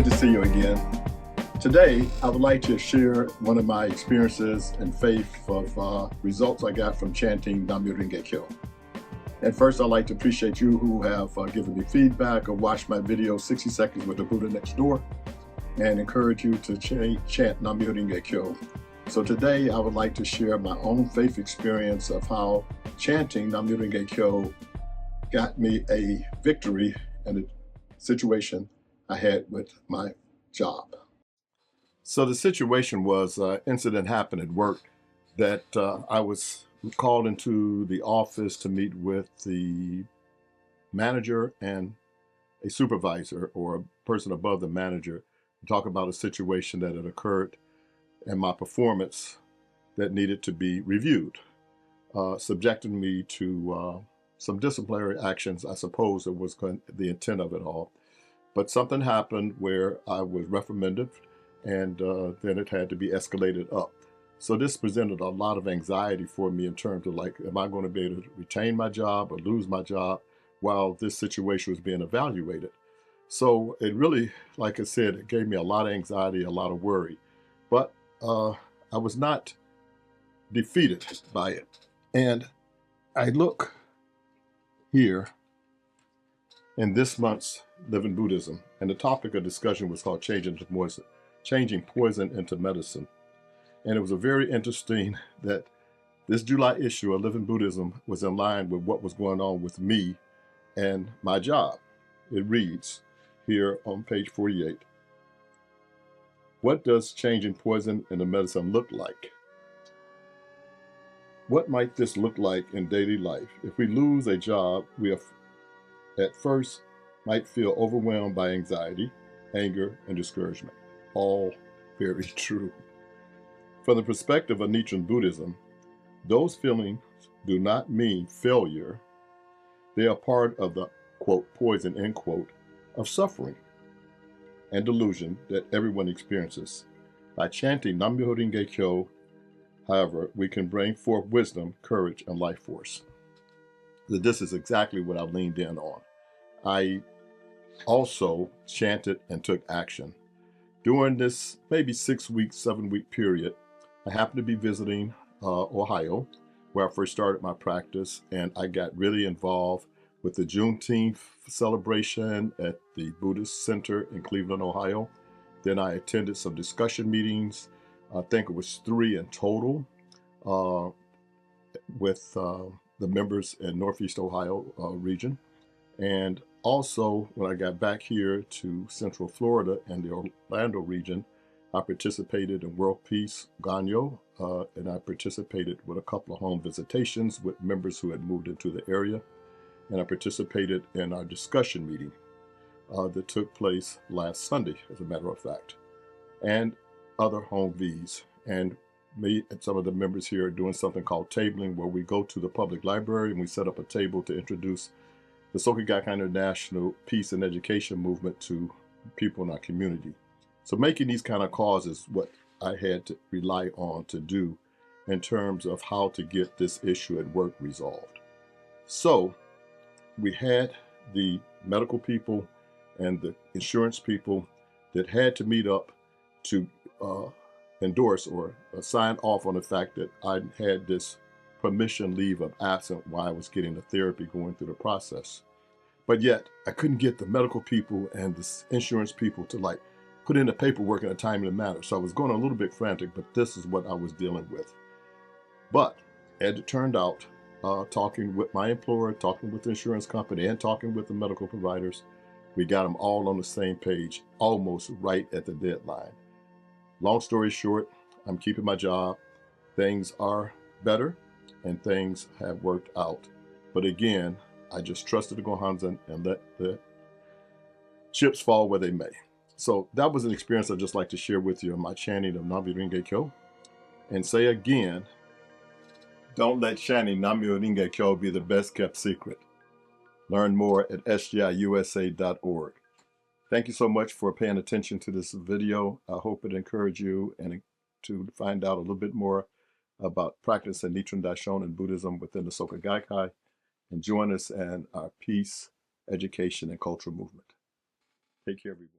Good to see you again. Today, I would like to share one of my experiences and faith of results I got from chanting Nam-myoho-renge-kyo. And first, I'd like to appreciate you who have given me feedback or watched my video, 60 Seconds with the Buddha Next Door, and encourage you to chant Nam-myoho-renge-kyo. So today, I would like to share my own faith experience of how chanting Nam-myoho-renge-kyo got me a victory in a situation I had with my job. So the situation was an incident happened at work that I was called into the office to meet with the manager and a supervisor or a person above the manager to talk about a situation that had occurred and my performance that needed to be reviewed, subjecting me to some disciplinary actions. I suppose it was the intent of it all. But something happened where I was reprimanded, and then it had to be escalated up. So this presented a lot of anxiety for me in terms of like, am I going to be able to retain my job or lose my job while this situation was being evaluated? So it really, like I said, it gave me a lot of anxiety, a lot of worry. But I was not defeated by it. And I look here in this month's Living Buddhism, and the topic of discussion was called Changing Poison into Medicine. And it was a very interesting that this July issue of Living Buddhism was in line with what was going on with me and my job. It reads here on page 48, what does changing poison into medicine look like? What might this look like in daily life? If we lose a job, we are at first might feel overwhelmed by anxiety, anger, and discouragement. All very true. From the perspective of Nichiren Buddhism, those feelings do not mean failure. They are part of the, quote, poison, end quote, of suffering and delusion that everyone experiences. By chanting Nam-myoho-renge-kyo, however, we can bring forth wisdom, courage, and life force. This is exactly what I leaned in on. I also chanted and took action. During this maybe 6-week, 7-week period, I happened to be visiting Ohio, where I first started my practice, and I got really involved with the Juneteenth celebration at the Buddhist Center in Cleveland, Ohio. Then I attended some discussion meetings. I think it was 3 in total with the members in Northeast Ohio region. And also, when I got back here to Central Florida and the Orlando region, I participated in World Peace Ganyo, and I participated with a couple of home visitations with members who had moved into the area. And I participated in our discussion meeting that took place last Sunday, as a matter of fact, and other home Vs. And me and some of the members here are doing something called tabling, where we go to the public library and we set up a table to introduce the Soka Gakkai International Peace and Education movement to people in our community. So making these kind of calls is what I had to rely on to do in terms of how to get this issue at work resolved. So we had the medical people and the insurance people that had to meet up to endorse or sign off on the fact that I had this permission leave of absence while I was getting the therapy going through the process. But yet I couldn't get the medical people and the insurance people to like put in the paperwork in a timely manner. So I was going a little bit frantic, but this is what I was dealing with. But as it turned out, talking with my employer, talking with the insurance company, and talking with the medical providers, we got them all on the same page, almost right at the deadline. Long story short, I'm keeping my job. Things are better and things have worked out. But again, I just trusted the Gohanzen and let the chips fall where they may. So that was an experience I'd just like to share with you in my chanting of Nam-myoho-renge-kyo. And say again, don't let chanting Nam-myoho-renge-kyo be the best kept secret. Learn more at SGI-USA.org. Thank you so much for paying attention to this video. I hope it encouraged you and to find out a little bit more about practicing Nichiren Daishonin Buddhism within the Soka Gakkai, and join us in our peace, education, and cultural movement. Take care, everyone.